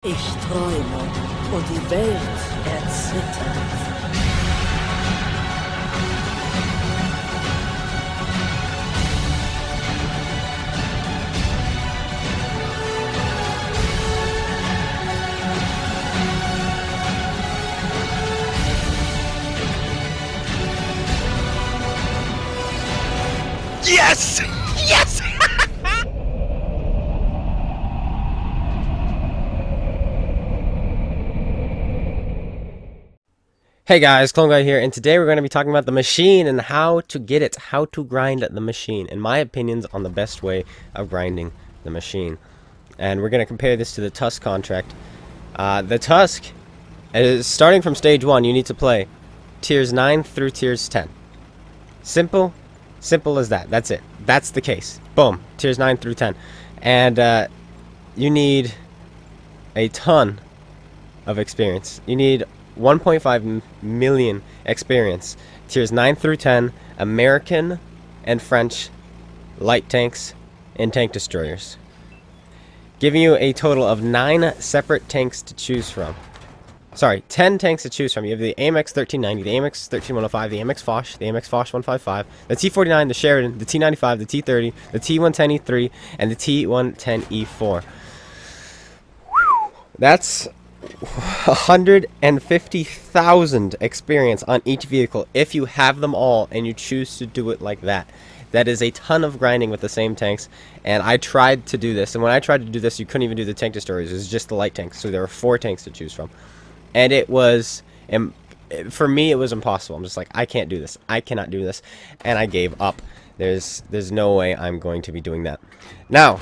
Ich träume und die Welt erzittert. Yes! Yes! Hey guys, Clone Guy here, and today we're going to be talking about the machine and how to get it, how to grind the machine, and my opinions on the best way of grinding the machine. And we're going to compare this to the Tusk contract. The Tusk is starting from stage 1. You need to play tiers 9 through tiers 10. Simple as that. That's it. That's the case. Boom. Tiers 9 through 10. And you need a ton of experience. You need 1.5 million experience. Tiers 9 through 10, American and French light tanks and tank destroyers. Giving you a total of 9 separate tanks to choose from. Sorry, 10 tanks to choose from. You have the AMX 1390, the AMX 13105, the AMX Foch, the AMX Foch 155, the T49, the Sheridan, the T95, the T30, the T110E3, and the T110E4. That's 150,000 experience on each vehicle if you have them all and you choose to do it like that. That is a ton of grinding with the same tanks, and I tried to do this, and when I tried to do this, you couldn't even do the tank destroyers. It was just the light tanks, so there were 4 tanks to choose from, and it was, for me, it was impossible. I'm just like, I can't do this, I cannot do this, and I gave up. There's no way I'm going to be doing that. Now,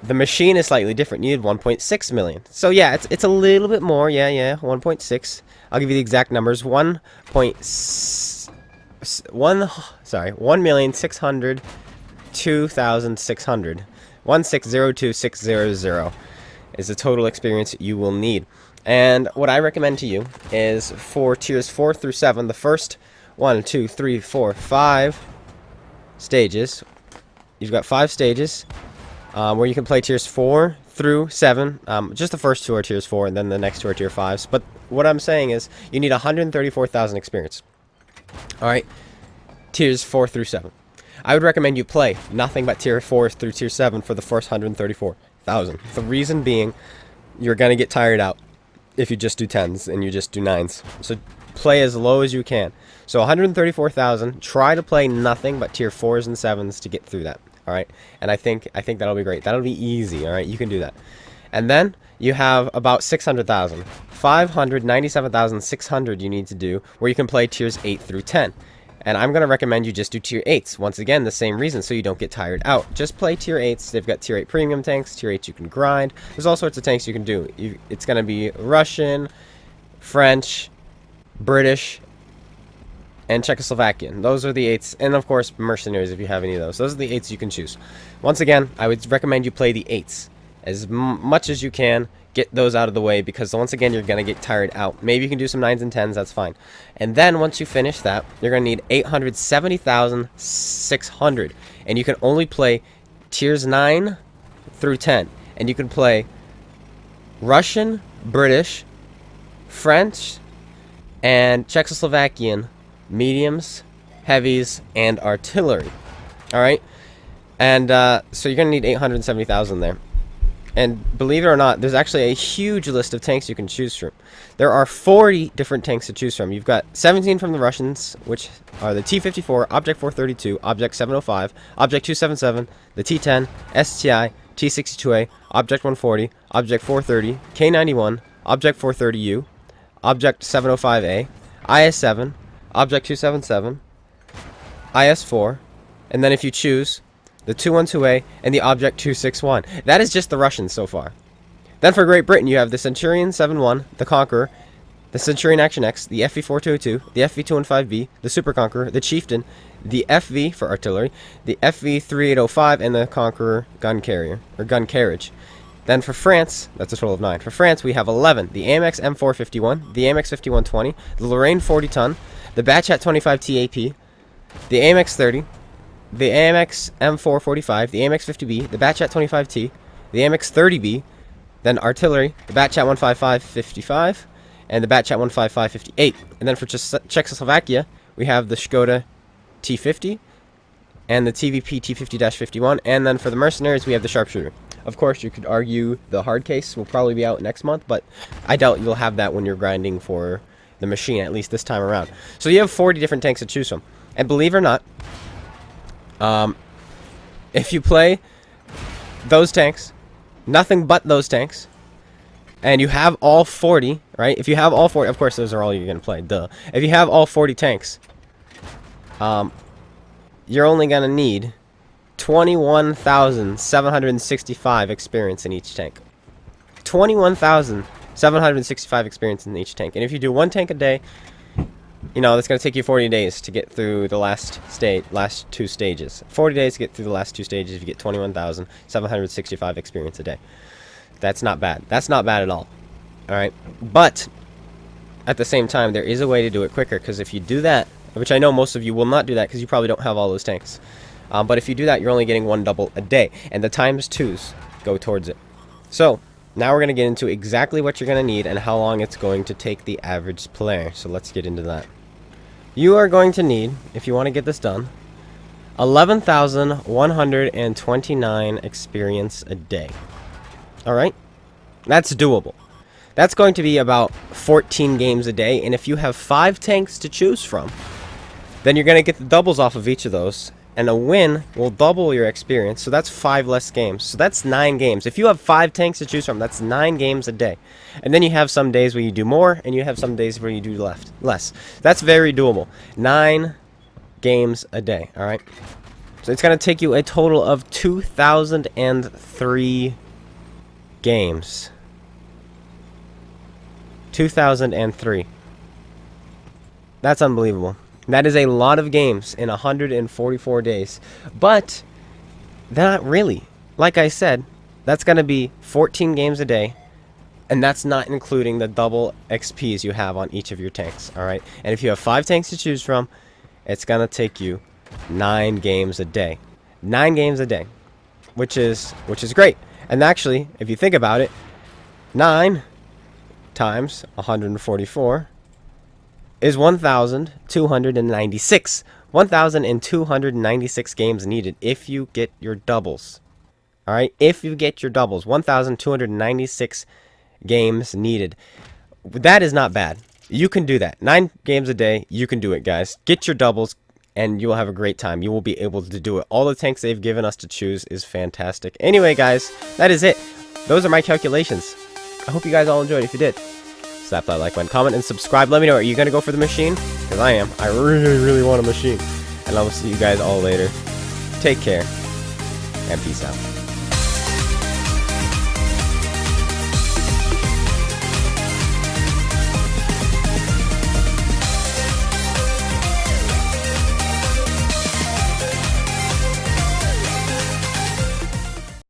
the machine is slightly different. You need 1.6 million. So yeah, it's a little bit more. Yeah, 1.6. I'll give you the exact numbers. 1,602,600. 1602600 is the total experience you will need. And what I recommend to you is for tiers 4 through 7, the first 1, 2, 3, 4, 5 stages. You've got 5 stages. Where you can play tiers 4 through 7. Just the first 2 are tiers 4, and then the next 2 are tier 5s. But what I'm saying is, you need 134,000 experience. Alright, tiers 4 through 7. I would recommend you play nothing but tier 4 through tier 7 for the first 134,000. The reason being, you're going to get tired out if you just do 10s and you just do 9s. So play as low as you can. So 134,000, try to play nothing but tier 4s and 7s to get through that. Alright, and I think that'll be great. That'll be easy, alright? You can do that. And then you have about 600,000. 597,600 you need to do, where you can play tiers 8 through 10. And I'm going to recommend you just do tier 8s. Once again, the same reason, so you don't get tired out. Just play tier 8s. They've got tier 8 premium tanks, tier 8s you can grind. There's all sorts of tanks you can do. It's going to be Russian, French, British, and Czechoslovakian. Those are the 8s, and of course Mercenaries if you have any of those. Those are the 8s you can choose. Once again, I would recommend you play the 8s as much as you can. Get those out of the way, because once again you're gonna get tired out. Maybe you can do some 9s and 10s, that's fine. And then once you finish that, you're gonna need 870,600, and you can only play tiers 9 through 10, and you can play Russian, British, French, and Czechoslovakian mediums, heavies, and artillery. Alright? And so you're going to need 870,000 there. And believe it or not, there's actually a huge list of tanks you can choose from. There are 40 different tanks to choose from. You've got 17 from the Russians, which are the T-54, Object 432, Object 705, Object 277, the T-10, STI, T-62A, Object 140, Object 430, K-91, Object 430U, Object 705A, IS-7, Object 277, IS-4, and then if you choose, the 212A and the Object 261. That is just the Russians so far. Then for Great Britain, you have the Centurion 71, the Conqueror, the Centurion Action X, the FV-4202, the FV-215B, the Super Conqueror, the Chieftain, the FV for artillery, the FV-3805, and the Conqueror gun carrier, or gun carriage. Then for France, that's a total of 9. For France, we have 11. The AMX M451, the AMX 5120, the Lorraine 40-ton, the Batchat 25 TAP, the AMX 30, the AMX M445, the AMX 50B, the Batchat 25T, the AMX 30B, Then artillery, the Batchat 155 55, and the Batchat 155 58. And then for Czechoslovakia, we have the Škoda T50 and the TVP T50-51. And then for the Mercenaries, we have the Sharpshooter. Of course, you could argue the hard case will probably be out next month, but I doubt you'll have that when you're grinding for the machine, at least this time around. So you have 40 different tanks to choose from. And believe it or not, if you play those tanks, nothing but those tanks, and you have all 40, right? If you have all 40, of course those are all you're going to play, duh. If you have all 40 tanks, you're only going to need 21,765 experience in each tank. 21,765 experience in each tank. And if you do one tank a day, you know, that's going to take you 40 days to get through the last two stages. 40 days to get through the last two stages if you get 21,765 experience a day. That's not bad. That's not bad at all. Alright? But, at the same time, there is a way to do it quicker, because if you do that, which I know most of you will not do that because you probably don't have all those tanks. But if you do that, you're only getting one double a day. And the times twos go towards it. So, now we're going to get into exactly what you're going to need and how long it's going to take the average player. So let's get into that. You are going to need, if you want to get this done, 11,129 experience a day. Alright? That's doable. That's going to be about 14 games a day. And if you have 5 tanks to choose from, then you're going to get the doubles off of each of those. And a win will double your experience, so that's 5 less games. So that's 9 games. If you have 5 tanks to choose from, that's 9 games a day. And then you have some days where you do more, and you have some days where you do less. That's very doable. 9 games a day, alright? So it's going to take you a total of 2,003 games. 2,003. That's unbelievable. That is a lot of games in 144 days. But, not really. Like I said, that's going to be 14 games a day. And that's not including the double XPs you have on each of your tanks. Alright? And if you have 5 tanks to choose from, it's going to take you 9 games a day. 9 games a day. Which is great. And actually, if you think about it, 9 times 144 is 1,296. 1,296 games needed if you get your doubles. Alright? If you get your doubles. 1,296 games needed. That is not bad. You can do that. 9 games a day. You can do it, guys. Get your doubles, and you will have a great time. You will be able to do it. All the tanks they've given us to choose is fantastic. Anyway, guys, that is it. Those are my calculations. I hope you guys all enjoyed. If you did, slap that like button, comment, and subscribe. Let me know, are you going to go for the machine? Because I am. I really, really want a machine. And I will see you guys all later. Take care, and peace out.